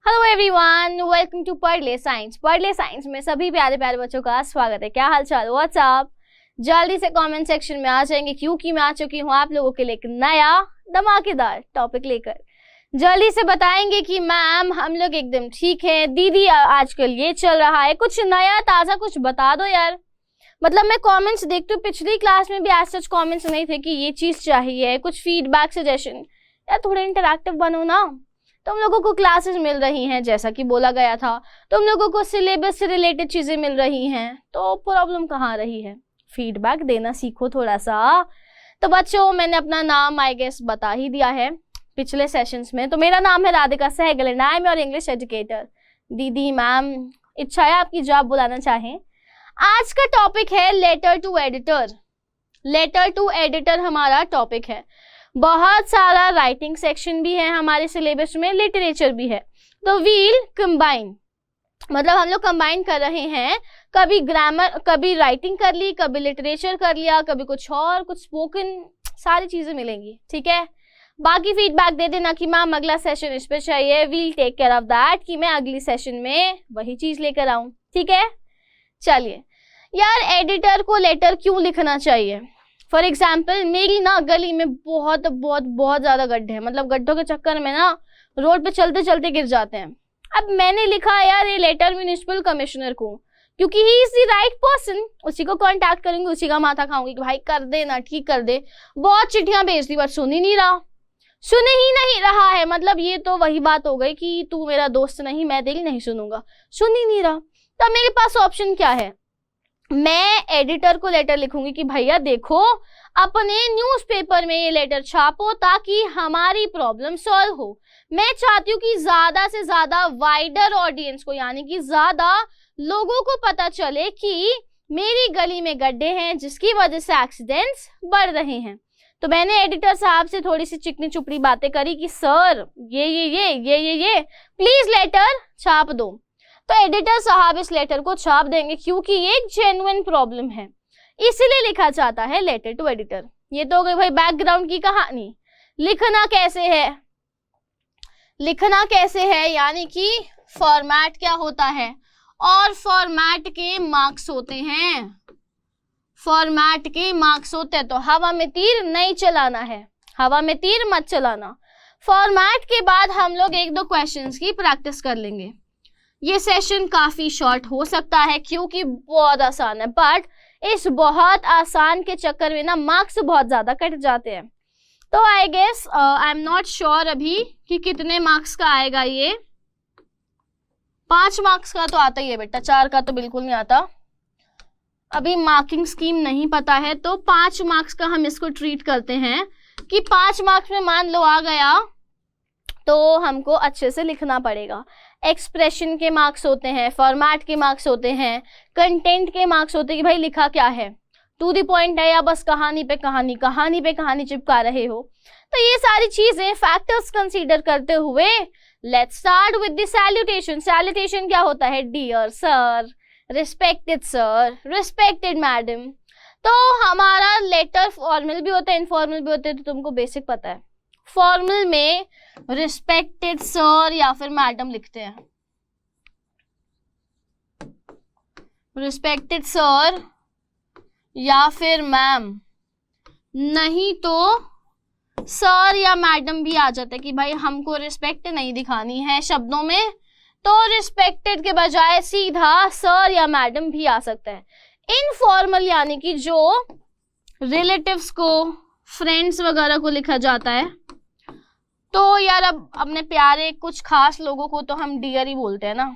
Hello everyone, welcome to पढ़ science. पढ़ science में सभी प्यारे प्यारे बच्चों का स्वागत है। क्या हाल चाल, व्हाट्सअप? जल्दी से कमेंट सेक्शन में आ जाएंगे क्योंकि मैं आ चुकी हूँ आप लोगों के लिए एक नया धमाकेदार टॉपिक लेकर। जल्दी से बताएंगे कि मैम हम लोग एकदम ठीक है, दीदी आजकल ये चल रहा है, कुछ नया ताज़ा कुछ बता दो यार। मतलब मैं कमेंट्स देखती हूँ, पिछली क्लास में भी आज सच कमेंट्स नहीं थे कि ये चीज़ चाहिए, कुछ फीडबैक सजेशन। यार थोड़े इंटरैक्टिव बनो ना। तुम लोगों को क्लासेस मिल रही हैं जैसा कि बोला गया था, तुम लोगों को सिलेबस से रिलेटेड चीज़ें मिल रही हैं, तो प्रॉब्लम कहाँ रही है? फीडबैक देना सीखो थोड़ा सा। तो बच्चों मैंने अपना नाम आई गेस बता ही दिया है पिछले सेशंस में। तो मेरा नाम है Radhika Sehgal and I am your English educator. दीदी मैम इच्छा है आपकी जो आप बुलाना चाहें। आज का टॉपिक है letter to editor. Letter to editor हमारा टॉपिक है। बहुत सारा राइटिंग सेक्शन भी है हमारे सिलेबस में, लिटरेचर भी है। तो वील कंबाइन, मतलब हम लोग कंबाइन कर रहे हैं। कभी ग्रामर, कभी राइटिंग कर ली, कभी लिटरेचर कर लिया, कभी कुछ और, कुछ स्पोकन, सारी चीजें मिलेंगी। ठीक है, बाकी फीडबैक दे देना कि मैम अगला सेशन इस पे चाहिए। We'll take care of that कि मैं अगली सेशन में वही चीज लेकर आऊं। ठीक है, चलिए यार, एडिटर को लेटर क्यों लिखना चाहिए? फॉर एग्जाम्पल मेरी ना गली में बहुत बहुत बहुत ज्यादा गड्ढे हैं। मतलब गड्ढों के चक्कर में ना रोड पे चलते चलते गिर जाते हैं। अब मैंने लिखा यार ये लेटर म्युनिसिपल कमिश्नर को, क्योंकि he is the right person. उसी को कांटेक्ट करूंगी, उसी का माथा खाऊंगी कि भाई कर दे ना, ठीक कर दे। बहुत चिट्ठियां भेज दी पर सुन ही नहीं रहा है। मतलब ये तो वही बात हो गई कि तू मेरा दोस्त नहीं, मैं तेरी नहीं सुनूंगा। सुन ही नहीं रहा। तब मेरे पास ऑप्शन क्या है? मैं एडिटर को लेटर लिखूंगी कि भैया देखो अपने न्यूज़पेपर में ये लेटर छापो ताकि हमारी प्रॉब्लम सॉल्व हो। मैं चाहती हूँ कि ज्यादा से ज्यादा वाइडर ऑडियंस को, यानी कि ज्यादा लोगों को पता चले कि मेरी गली में गड्ढे हैं जिसकी वजह से एक्सीडेंट्स बढ़ रहे हैं। तो मैंने एडिटर साहब से थोड़ी सी चिकनी चुपड़ी बातें करी कि सर ये प्लीज लेटर छाप दो। तो एडिटर साहब इस लेटर को छाप देंगे क्योंकि ये एक जेन्युइन प्रॉब्लम है, इसलिए लिखा जाता है लेटर टू एडिटर। ये तो हो गई भाई बैकग्राउंड की कहानी। लिखना कैसे है यानी कि फॉर्मेट क्या होता है, और फॉर्मेट के मार्क्स होते हैं। तो हवा में तीर नहीं चलाना है, हवा में तीर मत चलाना। फॉर्मेट के बाद हम लोग एक दो क्वेश्चंस की प्रैक्टिस कर लेंगे। ये सेशन काफी शॉर्ट हो सकता है क्योंकि बहुत आसान है, बट इस बहुत आसान के चक्कर में ना मार्क्स बहुत ज्यादा कट जाते हैं। तो I guess I am not sure अभी कि कितने मार्क्स का आएगा। ये 5 मार्क्स का तो आता ही है बेटा, 4 का तो बिल्कुल नहीं आता। अभी मार्किंग स्कीम नहीं पता है, तो 5 मार्क्स का हम इसको ट्रीट करते हैं कि 5 मार्क्स में मान लो आ गया तो हमको अच्छे से लिखना पड़ेगा। एक्सप्रेशन के मार्क्स होते हैं, फॉर्मेट के मार्क्स होते हैं, कंटेंट के मार्क्स होते हैं कि भाई लिखा क्या है, टू द पॉइंट है या बस कहानी पे कहानी चिपका रहे हो। तो ये सारी चीजें फैक्टर्स कंसीडर करते हुए let's start with the salutation. Salutation क्या होता है? Dear sir, respected sir, respected madam. तो हमारा लेटर फॉर्मल भी होता है, इनफॉर्मल भी होता है, तो तुमको बेसिक पता है। फॉर्मल में रिस्पेक्टेड सर या फिर मैडम लिखते हैं, रिस्पेक्टेड सर या फिर मैम, नहीं तो सर या मैडम भी आ जाता है कि भाई हमको रिस्पेक्ट नहीं दिखानी है शब्दों में, तो रिस्पेक्टेड के बजाय सीधा सर या मैडम भी आ सकता है। इनफॉर्मल यानी कि जो रिलेटिव्स को, फ्रेंड्स वगैरह को लिखा जाता है। तो यार अब अपने प्यारे कुछ खास लोगों को तो हम डियर ही बोलते हैं ना,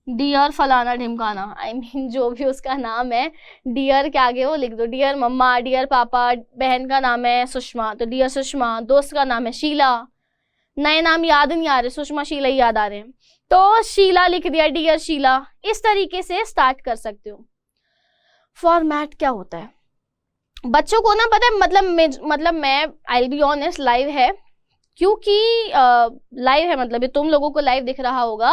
डियर फलाना ढिमकाना, आई मीन जो भी उसका नाम है, डियर के आगे वो लिख दो। डियर मम्मा, डियर पापा, बहन का नाम है सुषमा तो डियर सुषमा, दोस्त का नाम है शीला, नए नाम याद नहीं आ रहे, सुषमा शीला ही याद आ रहे हैं तो शीला लिख दिया, डियर शीला। इस तरीके से स्टार्ट कर सकते हो। फॉर्मेट क्या होता है बच्चों को ना पता है? मतलब मैं I will be honest, live है क्योंकि लाइव है, मतलब ये तुम लोगों को लाइव दिख रहा होगा।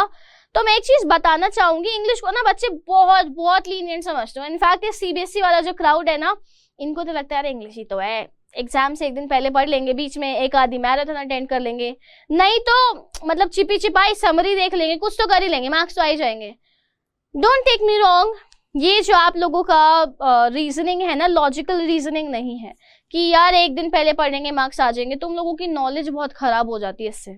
तो मैं एक चीज बताना चाहूंगी, इंग्लिश को ना बच्चे बहुत बहुत लीनियंट समझते हो। इनफैक्ट ये सीबीएसई वाला जो क्राउड है ना, इनको तो लगता है यार इंग्लिश ही तो है, एग्जाम से एक दिन पहले पढ़ लेंगे, बीच में एक आधी मैराथन अटेंड कर लेंगे, नहीं तो मतलब चिपी चिपाई समरी देख लेंगे, कुछ तो कर ही लेंगे, मार्क्स तो आ ही जाएंगे। डोंट टेक मी रॉन्ग, ये जो आप लोगों का रीजनिंग है ना, लॉजिकल रीजनिंग नहीं है कि यार एक दिन पहले पढ़ेंगे मार्क्स आ जाएंगे। तुम लोगों की नॉलेज बहुत खराब हो जाती है इससे।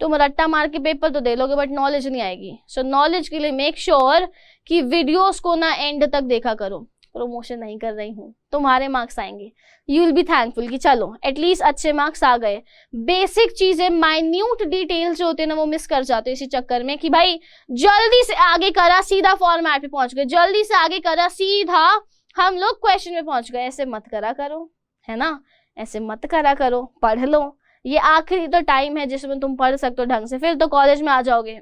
तुम रट्टा मार के पेपर तो दे लोगे बट नॉलेज नहीं आएगी। सो नॉलेज के लिए मेक श्योर कि वीडियोस को ना एंड तक देखा करो। प्रमोशन नहीं कर रही हूँ, तुम्हारे मार्क्स आएंगे, यू विल बी थैंकफुल कि चलो एटलीस्ट अच्छे मार्क्स आ गए। बेसिक चीजें, माइन्यूट डिटेल्स जो होते हैं ना, वो मिस कर जाते हैं इसी चक्कर में कि भाई जल्दी से आगे करा, सीधा फॉर्मेट पे पहुंच गए, जल्दी से आगे करा, सीधा हम लोग क्वेश्चन में पहुंच गए। ऐसे मत करा करो, है ना, ऐसे मत करा करो। पढ़ लो, ये आखिरी तो टाइम है जिसमें तुम पढ़ सकते हो ढंग से। फिर तो कॉलेज में आ जाओगे,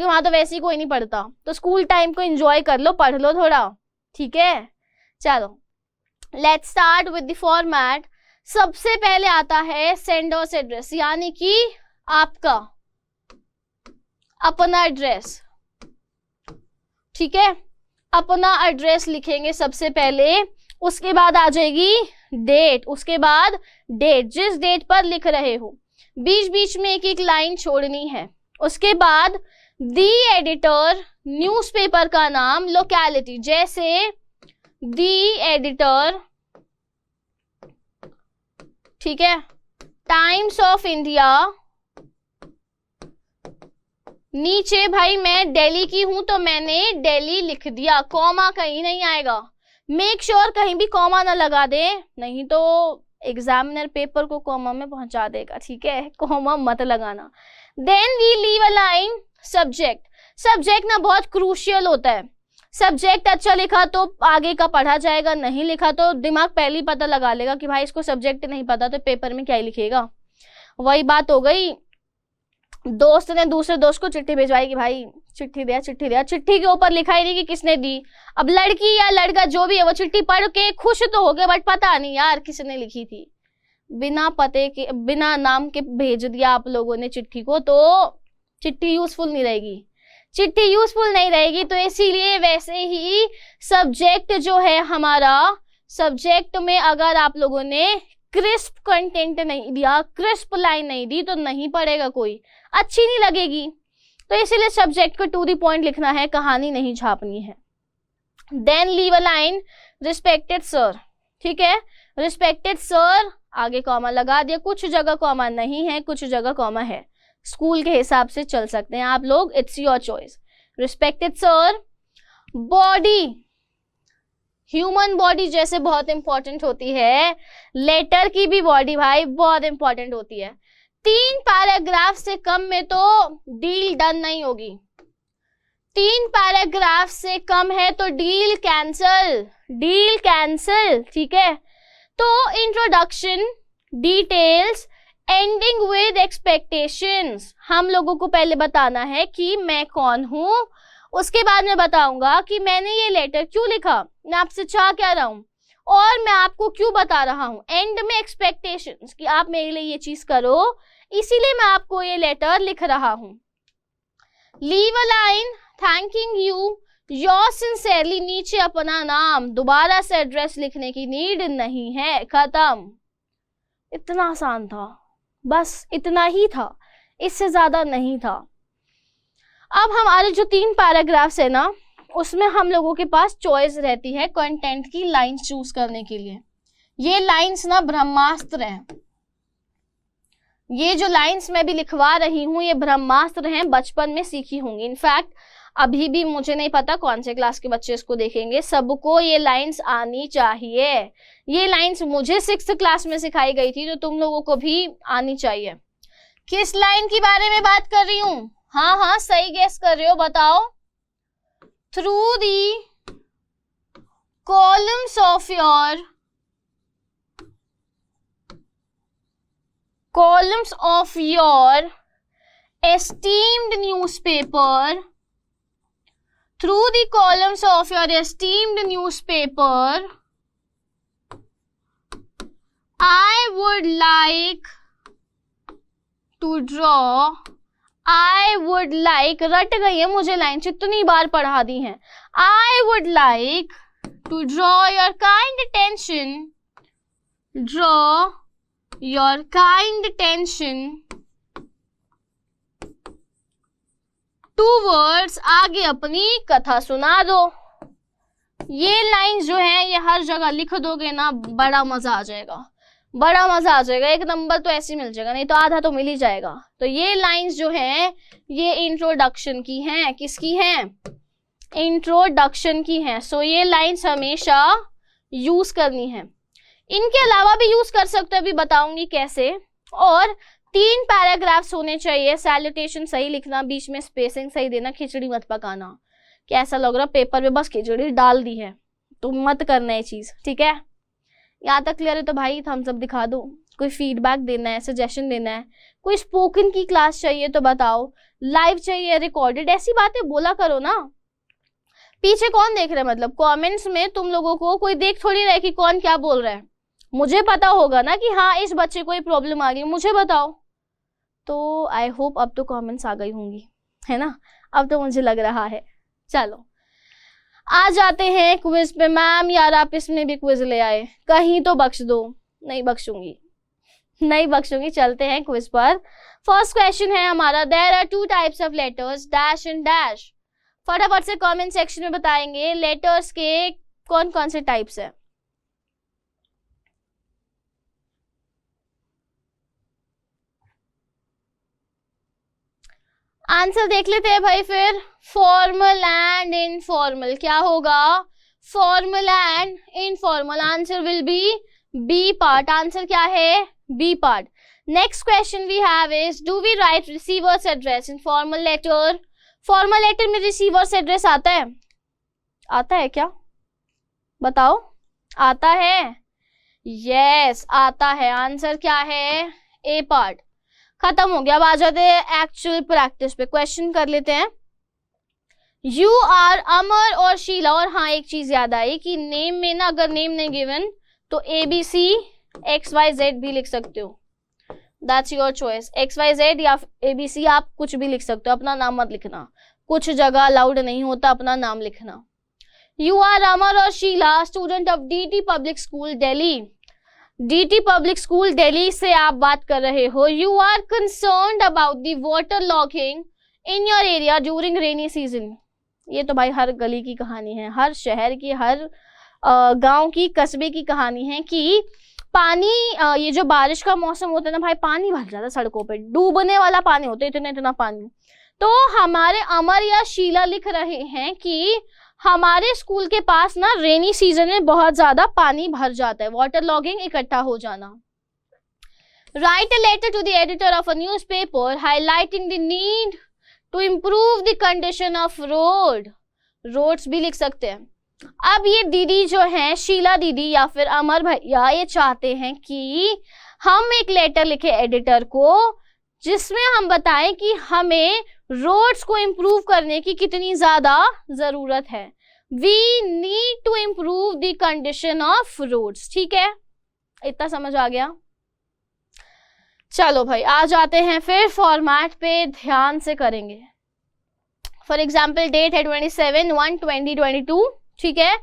वहां तो वैसे ही कोई नहीं पढ़ता। तो स्कूल टाइम को एंजॉय कर लो, पढ़ लो थोड़ा, ठीक है। चलो let's start with the format. सबसे पहले आता है सेंडर्स एड्रेस, यानी कि आपका अपना एड्रेस, ठीक है। अपना एड्रेस लिखेंगे सबसे पहले, उसके बाद आ जाएगी डेट, उसके बाद डेट जिस डेट पर लिख रहे हो, बीच बीच में एक एक लाइन छोड़नी है। उसके बाद दी एडिटर, न्यूज़पेपर का नाम, लोकेलिटी, जैसे दी एडिटर, ठीक है, टाइम्स ऑफ इंडिया। नीचे भाई मैं दिल्ली की हूं तो मैंने दिल्ली लिख दिया, कॉमा कहीं नहीं आएगा। मेक श्योर कहीं भी कॉमा ना लगा दे, नहीं तो एग्जामिनर पेपर को कॉमा में पहुंचा देगा, ठीक है। कॉमा मत लगाना। Then we leave a line subject. Subject ना बहुत क्रूशियल होता है। सब्जेक्ट अच्छा लिखा तो आगे का पढ़ा जाएगा, नहीं लिखा तो दिमाग पहले ही पता लगा लेगा कि भाई इसको सब्जेक्ट नहीं पता तो पेपर में क्या ही लिखेगा। वही बात हो गई, दोस्त ने दूसरे दोस्त को चिट्ठी भिजवाई कि भाई चिट्ठी दिया, चिट्ठी के ऊपर लिखा ही नहीं कि किसने दी। अब लड़की या लड़का जो भी है वो चिट्ठी पढ़ के खुश तो हो गए बट पता नहीं यार किसने लिखी थी। बिना पते के, बिना नाम के भेज दिया आप लोगों ने चिट्ठी को, तो चिट्ठी यूजफुल नहीं रहेगी, तो इसीलिए वैसे ही सब्जेक्ट जो है हमारा, सब्जेक्ट में अगर आप लोगों ने क्रिस्प कंटेंट नहीं दिया, क्रिस्प लाइन नहीं दी तो नहीं पढ़ेगा कोई, अच्छी नहीं लगेगी। तो इसीलिए सब्जेक्ट को टू द पॉइंट लिखना है, कहानी नहीं छापनी है। Then leave a line respected sir, ठीक है, रिस्पेक्टेड सर, आगे कॉमा लगा दिया। कुछ जगह कॉमा नहीं है, कुछ जगह कॉमा है, स्कूल के हिसाब से चल सकते हैं आप लोग, it's your choice. Respected sir. Body, human body जैसे बहुत इंपॉर्टेंट होती है, लेटर की भी बॉडी भाई बहुत इंपॉर्टेंट होती है। 3 पैराग्राफ से कम में तो डील डन नहीं होगी, 3 पैराग्राफ से कम है तो डील कैंसल, ठीक है। तो introduction, details, ending with expectations, हम लोगों को पहले बताना है कि मैं कौन हूं, उसके बाद मैं बताऊंगा कि मैंने ये लेटर क्यों लिखा, मैं आपसे चाह क्या रहा हूं और मैं आपको क्यों बता रहा हूं। एंड में एक्सपेक्टेशंस कि आप मेरे लिए ये चीज करो, इसीलिए मैं आपको ये लेटर लिख रहा हूं। Leave a line thanking you your sincerely, नीचे अपना नाम, दोबारा से एड्रेस लिखने की नीड नहीं है, खत्म। इतना आसान था, बस इतना ही था, इससे ज्यादा नहीं था। अब हमारे जो 3 पैराग्राफ्स है ना, उसमें हम लोगों के पास चॉइस रहती है कंटेंट की लाइन चूज करने के लिए। ये लाइंस ना ब्रह्मास्त्र हैं, ये जो लाइंस मैं भी लिखवा रही हूं ये ब्रह्मास्त्र हैं, बचपन में सीखी होंगी। इनफैक्ट अभी भी मुझे नहीं पता कौन से क्लास के बच्चे इसको देखेंगे, सबको ये लाइंस आनी चाहिए। ये लाइंस मुझे 6th क्लास में सिखाई गई थी, तो तुम लोगों को भी आनी चाहिए। किस लाइन की बारे में बात कर रही हूं? हाँ सही गेस कर रहे हो, बताओ। Through the columns of your esteemed newspaper, through the columns of your esteemed newspaper, I would like to draw, I would like, रट गई है मुझे लाइन, इतनी बार पढ़ा दी हैं। I would like to draw your kind attention draw your kind attention towards, आगे अपनी कथा सुना दो। ये लाइंस जो है ये हर जगह लिख दोगे ना, बड़ा मजा आ जाएगा, बड़ा मजा आ जाएगा। एक नंबर तो ऐसे मिल जाएगा, नहीं तो आधा तो मिल ही जाएगा। तो ये लाइंस जो है ये इंट्रोडक्शन की हैं। किसकी हैं? इंट्रोडक्शन की हैं। सो ये लाइंस हमेशा यूज करनी है। इनके अलावा भी यूज कर सकते हो, अभी बताऊंगी कैसे। और 3 पैराग्राफ्स होने चाहिए। सैल्यूटेशन सही लिखना, बीच में स्पेसिंग सही देना, खिचड़ी मत पकाना। कैसा लग रहा पेपर पे बस खिचड़ी डाल दी है, तुम मत करना ये चीज, ठीक है? यहाँ तक क्लियर है तो भाई थम्स अप दिखा दो। कोई फीडबैक देना है, सजेशन देना है, कोई स्पोकन की क्लास चाहिए तो बताओ, लाइव चाहिए, रिकॉर्डेड, ऐसी बातें बोला करो ना। पीछे कौन देख रहा है? मतलब कमेंट्स में तुम लोगों को कोई देख थोड़ी रहा है कि कौन क्या बोल रहा है। मुझे पता होगा ना कि हाँ इस बच्चे को ये प्रॉब्लम आ गई, मुझे बताओ। तो आई होप अब तो कमेंट्स आ गई होंगी, है ना? अब तो मुझे लग रहा है। चलो आ जाते हैं क्विज पे। मैम यार आप इसमें भी क्विज ले आए, कहीं तो बख्श दो। नहीं बख्शूंगी, नहीं बख्शूंगी। चलते हैं क्विज पर। फर्स्ट क्वेश्चन है हमारा, there are 2 types of letters dash and dash. फटाफट से कमेंट सेक्शन में बताएंगे लेटर्स के कौन कौन से टाइप्स है। आंसर देख लेते हैं भाई फिर। फॉर्मल एंड इनफॉर्मल क्या होगा? Formal and informal. Answer will be part. आंसर क्या है? B part. Next question we have is, do we write receiver's address in formal letter? Formal letter में रिसीवर्स एड्रेस आता है? आता है क्या? बताओ, आता है? यस आता है। आंसर क्या है? ए पार्ट। खत्म हो गया। अब आ जाते हैं एक्चुअल प्रैक्टिस पे। क्वेश्चन कर लेते हैं। यू आर अमर और शीला। और हाँ एक चीज याद आई कि नेम में ना अगर नेम नहीं गिवन तो ABC XYZ भी लिख सकते हो। That's your choice. XYZ या ABC आप कुछ भी लिख सकते हो, अपना नाम मत लिखना। कुछ जगह अलाउड नहीं होता अपना नाम लिखना। यू आर अमर और Sheela student of DT public school Delhi. DT public school Delhi से आप बात कर रहे हो। You are concerned about the water logging in your area during rainy season. ये तो भाई हर गली की कहानी है, हर शहर की, हर गांव की, कस्बे की कहानी है कि पानी ये जो बारिश का मौसम होता है ना भाई, पानी भर जाता है सड़कों पे, डूबने वाला पानी होता है, इतना इतना पानी। तो हमारे अमर या शीला लिख रहे हैं कि हमारे स्कूल के पास ना रेनी सीजन में बहुत ज्यादा पानी भर जाता है, वाटर लॉगिंग, इकट्ठा हो जाना। Write a letter to the editor of a newspaper highlighting the need to improve the condition of road. Roads भी लिख सकते हैं। अब ये दीदी जो है, शीला दीदी या फिर अमर भैया, ये चाहते हैं कि हम एक लेटर लिखे एडिटर को जिसमें हम बताएं कि हमें रोड्स को इम्प्रूव करने की कितनी ज्यादा जरूरत है। We need to improve the condition of roads. ठीक है, इतना समझ आ गया? चलो भाई आ जाते हैं फिर फॉर्मेट पे, ध्यान से करेंगे। फॉर एग्जाम्पल डेट है 27/1/2022। ठीक है,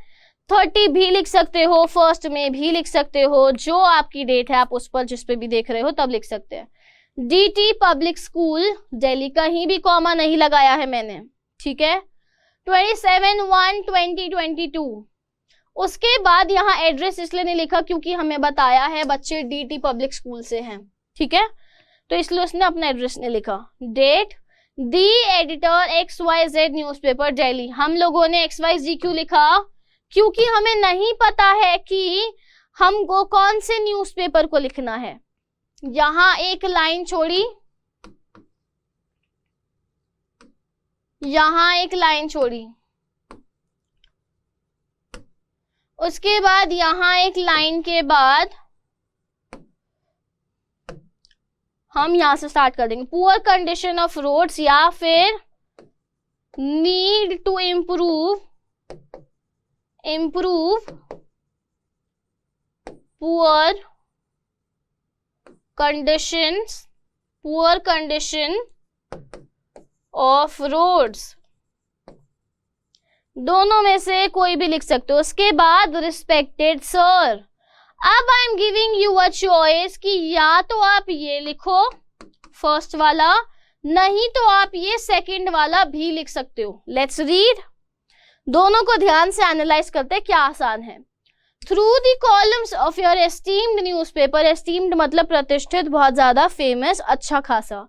30 भी लिख सकते हो, फर्स्ट में भी लिख सकते हो, जो आपकी डेट है आप उस पर जिस पे भी देख रहे हो तब लिख सकते हैं। DT पब्लिक स्कूल दिल्ली, कहीं भी कॉमा नहीं लगाया है मैंने। ठीक है, 27/1/2022। उसके बाद यहाँ एड्रेस इसलिए नहीं लिखा क्योंकि हमें बताया है बच्चे DT पब्लिक स्कूल से हैं। ठीक है, तो इसलिए उसने अपना एड्रेस नहीं लिखा। Date the editor XYZ newspaper Delhi. हम लोगों ने XYZ क्यों लिखा? क्योंकि हमें नहीं पता है कि हमको कौन से न्यूज़पेपर को लिखना है। यहां एक लाइन छोड़ी, यहां एक लाइन छोड़ी, उसके बाद यहां एक लाइन के बाद हम यहां से स्टार्ट कर देंगे। पुअर कंडीशन ऑफ रोड्स या फिर need to improve poor condition of roads, दोनों में से कोई भी लिख सकते हो। उसके बाद रिस्पेक्टेड सर, अब I am giving you a choice कि या तो आप ये लिखो फर्स्ट वाला, नहीं तो आप ये सेकंड वाला भी लिख सकते हो। लेट्स रीड, दोनों को ध्यान से एनालाइज करते हैं, क्या आसान है। Through the columns of your esteemed newspaper, esteemed मतलब प्रतिष्ठित, बहुत ज्यादा, फेमस, अच्छा खासा,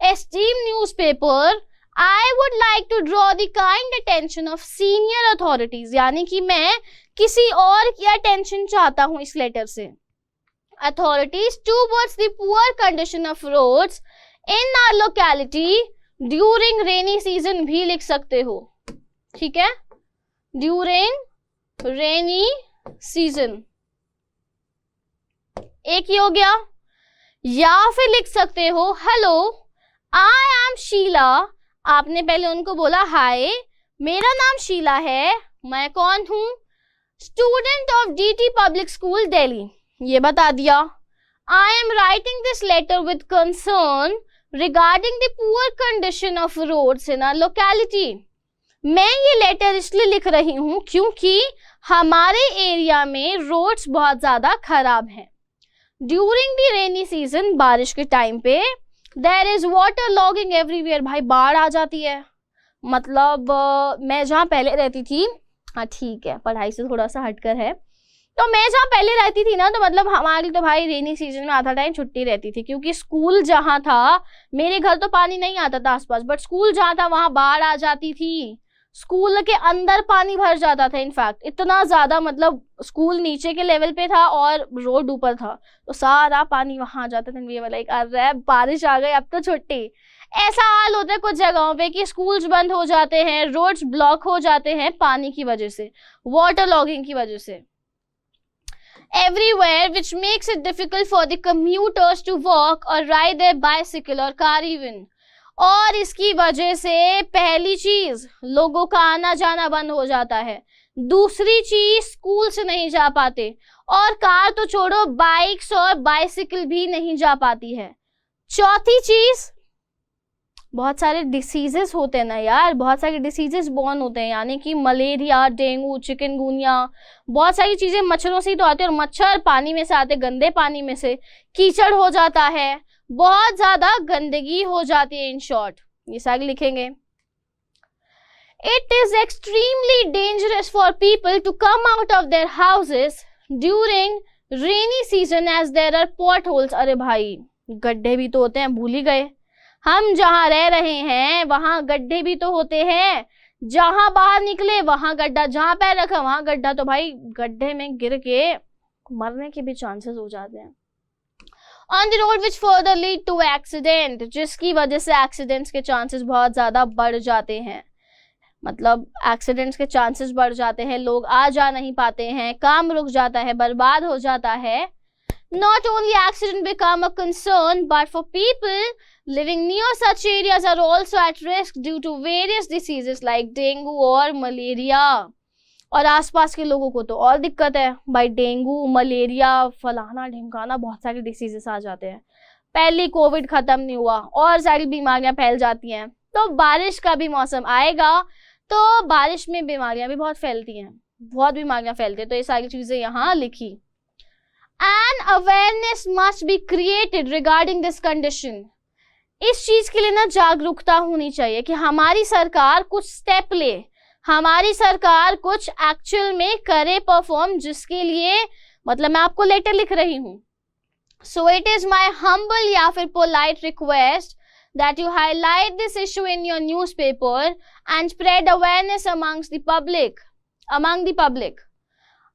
esteemed newspaper, I would like to draw the kind attention of senior authorities, यानी कि मैं किसी और की अटेंशन चाहता हूं इस लेटर से, authorities towards the poor condition of roads in our locality during rainy season भी लिख सकते हो, ठीक है, during rainy season, एक ही हो गया। या फिर लिख सकते हो हेलो आई एम शीला, आपने पहले उनको बोला हाय मेरा नाम शीला है, मैं कौन हूं, student of DT public school Delhi, ये बता दिया। I am writing this letter with concern regarding the poor condition of roads in our locality, मैं ये लेटर इसलिए लिख रही हूं क्योंकि हमारे एरिया में रोड्स बहुत ज्यादा खराब हैं। ड्यूरिंग द रेनी सीजन, बारिश के टाइम पे, there is water logging everywhere, भाई बाढ़ आ जाती है। मतलब मैं जहाँ पहले रहती थी, हाँ ठीक है पढ़ाई से थोड़ा सा हटकर है, तो मैं जहाँ पहले रहती थी ना, तो मतलब हमारी तो भाई रेनी सीजन में आधा टाइम छुट्टी रहती थी, क्योंकि स्कूल जहाँ था, मेरे घर तो पानी नहीं आता था आसपास, बट स्कूल जहाँ था वहाँ बाढ़ आ जाती थी, स्कूल के अंदर पानी भर जाता था, इनफैक्ट इतना ज्यादा, मतलब स्कूल नीचे के लेवल पे था और रोड ऊपर था, तो सारा पानी वहां आ जाता था। ये वाला एक अरे बारिश आ गई अब तो छुट्टी, ऐसा हाल होता है कुछ जगहों पे कि स्कूल्स बंद हो जाते हैं, रोड्स ब्लॉक हो जाते हैं पानी की वजह से, वाटर लॉगिंग की वजह से। Everywhere, which makes it difficult for the commuters to walk or ride their bicycle or car even. और इसकी वजह से पहली चीज लोगों का आना जाना बंद हो जाता है, दूसरी चीज स्कूल से नहीं जा पाते, और कार तो छोड़ो बाइक्स और बाइसिकल भी नहीं जा पाती है। चौथी चीज बहुत सारे डिसीजेस होते हैं ना यार, बहुत सारे डिसीजेस बॉर्न होते हैं, यानी कि मलेरिया, डेंगू, चिकनगुनिया, बहुत सारी चीजें मच्छरों से ही तो आते हैं, और मच्छर पानी में से आते, गंदे पानी में से, कीचड़ हो जाता है, बहुत ज्यादा गंदगी हो जाती है, इन शॉर्ट ये सारे लिखेंगे। It is extremely dangerous for people to come out of their houses during rainy season as there are potholes. अरे भाई गड्ढे भी तो होते हैं, भूल ही गए, हम जहां रह रहे हैं वहां गड्ढे भी तो होते हैं, जहां बाहर निकले वहां गड्ढा, जहां पैर रखा वहां गड्ढा, तो भाई गड्ढे में गिर के मरने के भी चांसेस हो जाते हैं। On the road which further lead to accident, जिसकी वजह से एक्सीडेंट्स के चांसेस बहुत ज्यादा बढ़ जाते हैं, मतलब एक्सीडेंट्स के चांसेस बढ़ जाते हैं, लोग आ जा नहीं पाते हैं, काम रुक जाता है, बर्बाद हो जाता है। Not only accident become a concern, but for people living near such areas are also at risk due to various diseases like dengue और मलेरिया, और आसपास के लोगों को तो और दिक्कत है भाई, डेंगू, मलेरिया, फलाना ढिमकाना, बहुत सारे डिसीजेस आ जाते हैं। पहले कोविड खत्म नहीं हुआ और सारी बीमारियां फैल जाती हैं, तो बारिश का भी मौसम आएगा तो बारिश में बीमारियां भी बहुत फैलती हैं, बहुत बीमारियां फैलती हैं, तो ये सारी चीजें यहाँ लिखी। An awareness must be created regarding this condition, इस चीज के लिए ना जागरूकता होनी चाहिए कि हमारी सरकार कुछ स्टेप ले, हमारी सरकार कुछ एक्चुअल में करे परफॉर्म, जिसके लिए मतलब मैं आपको लेटर लिख रही हूं। So it is my humble या फिर polite request that you highlight this issue in your newspaper and spread awareness amongst the public, among the public.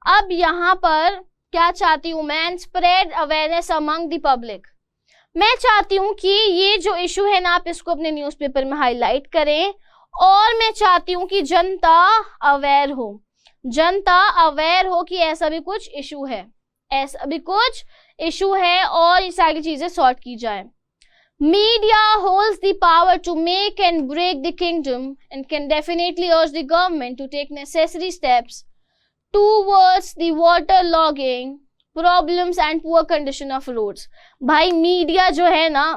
अब यहाँ पर क्या चाहती हूँ मैं, spread awareness among the public, मैं चाहती हूँ कि ये जो इशू है ना आप इसको अपने न्यूज़पेपर में हाईलाइट करें, और मैं चाहती हूँ कि जनता अवेयर हो, जनता अवेयर हो कि ऐसा भी कुछ इशू है, ऐसा भी कुछ इशू है, और ये सारी चीजें सॉर्ट की जाए। Media holds the power to make and break the kingdom and can definitely urge the government to take necessary steps towards the water logging problems and poor condition of roads. भाई media जो है ना,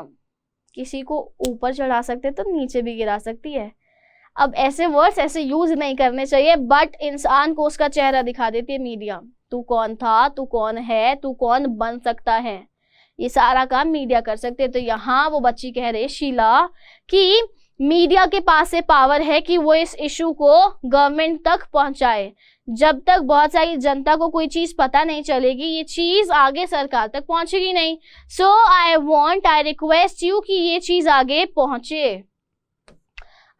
किसी को ऊपर चढ़ा सकते तो नीचे भी गिरा सकती है। अब ऐसे वर्ड्स ऐसे यूज नहीं करने चाहिए, बट इंसान को उसका चेहरा दिखा देती है मीडिया, तू कौन था, तू कौन है, तू कौन बन सकता है, ये सारा काम मीडिया कर सकते हैं। तो यहाँ वो बच्ची कह रही शीला कि मीडिया के पास से पावर है कि वो इस इशू को गवर्नमेंट तक पहुंचाए। जब तक बहुत सारी जनता को कोई चीज पता नहीं चलेगी, ये चीज आगे सरकार तक पहुंचेगी नहीं। सो आई रिक्वेस्ट यू कि ये चीज आगे पहुंचे।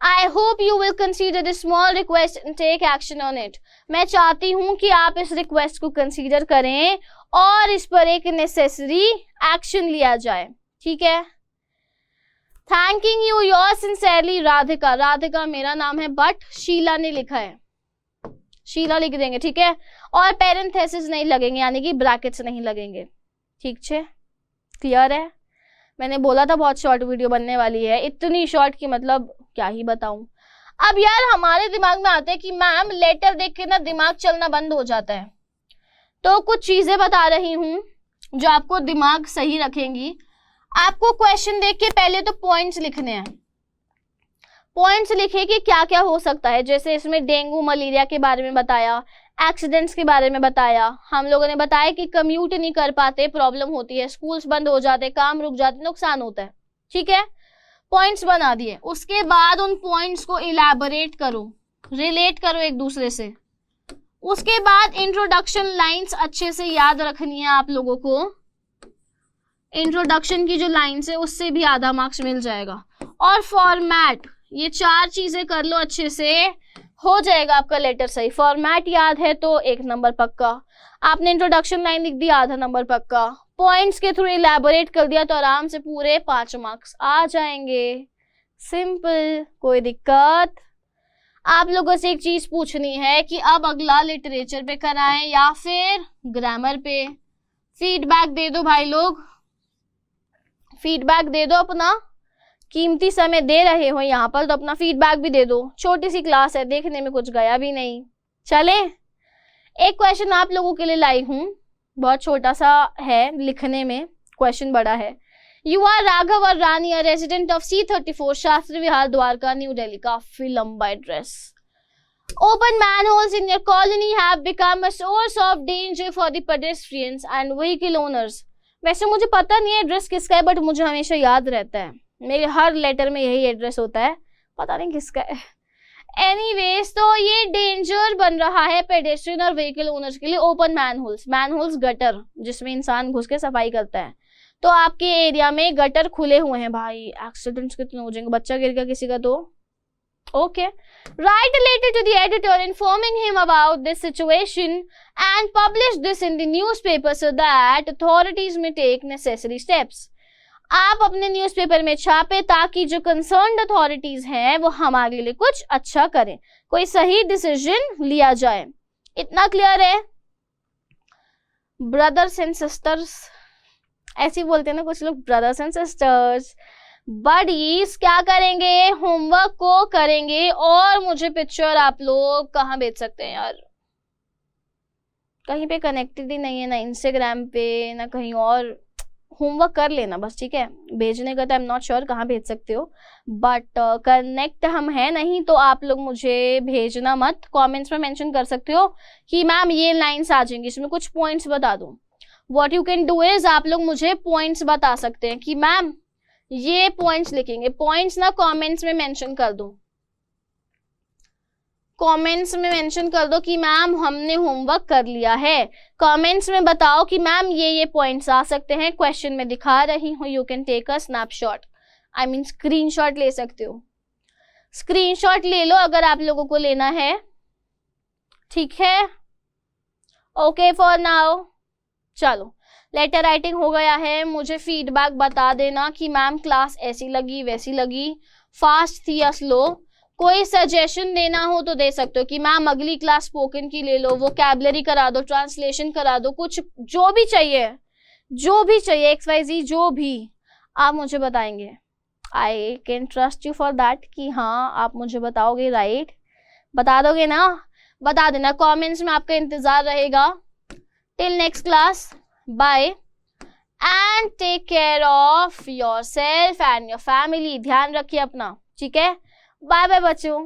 I hope you will consider this small request and take action on it. मैं चाहती हूँ कि आप इस रिक्वेस्ट को कंसीडर करें और इस पर एक नेसेसरी एक्शन लिया जाए, ठीक है। Thanking you your sincerely Radhika. Radhika मेरा नाम है बट शीला ने लिखा है, शीला लिख देंगे, ठीक है। और पेरेंथेसिस नहीं लगेंगे, यानी कि ब्रैकेट्स नहीं लगेंगे, ठीक है, क्लियर है। मैंने बोला था बहुत शॉर्ट वीडियो बनने वाली है, इतनी शॉर्ट की मतलब क्या ही बताऊं। अब यार हमारे दिमाग में आता है कि मैम लेटर देख के ना दिमाग चलना बंद हो जाता है, तो कुछ चीजें बता रही हूं जो आपको दिमाग सही रखेंगी। आपको क्वेश्चन देख के पहले तो पॉइंट्स लिखने हैं। पॉइंट्स लिखे कि क्या क्या हो सकता है, जैसे इसमें डेंगू मलेरिया के बारे में बताया, एक्सीडेंट्स के बारे में बताया, हम लोगों ने बताया कि कम्यूट नहीं कर पाते, प्रॉब्लम होती है, स्कूल्स बंद हो जाते, काम रुक जाते, नुकसान होता है, ठीक है। पॉइंट्स बना दिए, उसके बाद उन पॉइंट्स को इलैबोरेट करो, रिलेट करो एक दूसरे से। उसके बाद इंट्रोडक्शन लाइंस अच्छे से याद रखनी है आप लोगों को। इंट्रोडक्शन की जो लाइंस है उससे भी आधा मार्क्स मिल जाएगा। और फॉर्मेट, ये 4 चीजें कर लो अच्छे से, हो जाएगा आपका लेटर सही। फॉर्मेट याद है तो 1 नंबर पक्का। आपने इंट्रोडक्शन लाइन लिख दी, आधा नंबर पक्का। पॉइंट्स के थ्रू इलैबोरेट कर दिया तो आराम से पूरे 5 मार्क्स आ जाएंगे। सिंपल, कोई दिक्कत। आप लोगों से एक चीज पूछनी है कि अब अगला लिटरेचर पे कराएं या फिर ग्रामर पे। फीडबैक दे दो भाई लोग, फीडबैक दे दो, अपना कीमती समय दे रहे हो यहाँ पर तो अपना फीडबैक भी दे दो। छोटी सी क्लास है, देखने में कुछ गया भी नहीं। चले, एक क्वेश्चन आप लोगों के लिए लाई हूँ, बहुत छोटा सा है, लिखने में क्वेश्चन बड़ा है। यू आर राघव और Rani, a resident of C34 Shastri Vihar Dwarka new Delhi. काफी लंबा address. Open manholes in your colony have become a source of danger for the pedestrians and vehicle owners. वैसे मुझे पता नहीं है एड्रेस किसका है, बट मुझे हमेशा याद रहता है, मेरे हर लेटर में यही एड्रेस होता है, पता नहीं किसका है। एनीवेज, तो ये डेंजर बन रहा है पेडेस्ट्रियन और व्हीकल ओनर्स के लिए। ओपन मैनहोल्स, मैनहोल्स गटर जिसमें इंसान घुस के सफाई करता है, तो आपके एरिया में गटर खुले हुए हैं भाई, एक्सीडेंट्स कितने हो जाएंगे, बच्चा गिर गया किसी का तो। Okay, write a letter to the editor informing him about this situation and publish this in the newspaper so that authorities may take necessary steps. आप अपने न्यूज़पेपर में छापे ताकि जो कंसर्न्ड अथॉरिटीज हैं वो हमारे लिए कुछ अच्छा करें, कोई सही डिसीजन लिया जाए। इतना क्लियर है? ब्रदर्स एंड सिस्टर्स ऐसे बोलते हैं ना कुछ लोग, ब्रदर्स एंड सिस्टर्स। बडीज क्या करेंगे, होमवर्क को करेंगे। और मुझे पिक्चर आप लोग कहाँ भेज सकते हैं यार, कहीं पे कनेक्टेड ही नहीं है, ना इंस्टाग्राम पे ना कहीं और। होमवर्क कर लेना बस, ठीक है। भेजने का तो आई एम नॉट श्योर कहाँ भेज सकते हो, बट कनेक्ट हम है नहीं, तो आप लोग मुझे भेजना मत। कमेंट्स में मेंशन कर सकते हो कि मैम ये लाइंस आ जाएंगी, इसमें कुछ पॉइंट्स बता दूं। What you can do is, आप लोग मुझे पॉइंट्स बता सकते हैं कि मैम ये पॉइंट्स लिखेंगे। पॉइंट्स ना कमेंट्स में मेंशन कर दो, कमेंट्स में मेंशन कर दो कि मैम हमने होमवर्क कर लिया है। कमेंट्स में बताओ कि मैम ये पॉइंट्स आ सकते हैं, क्वेश्चन में दिखा रही हूँ। You can take a snapshot, I mean screenshot ले सकते हो। स्क्रीनशॉट ले लो अगर आप लोगों को लेना है, ठीक है। ओके फॉर नाउ, चलो लेटर राइटिंग हो गया है। मुझे फीडबैक बता देना कि मैम क्लास ऐसी लगी वैसी लगी, फास्ट थी या स्लो। कोई सजेशन देना हो तो दे सकते हो कि मैम अगली क्लास स्पोकन की ले लो, वोकैबुलरी करा दो, ट्रांसलेशन करा दो, कुछ जो भी चाहिए XYZ जो भी आप मुझे बताएंगे। I can trust you for that कि हाँ आप मुझे बताओगे, राइट? बता दोगे ना? बता देना कमेंट्स में, आपका इंतजार रहेगा। Till next class, bye and take care of yourself and your family. ध्यान रखिए अपना, ठीक है। बाय बाय बच्चों।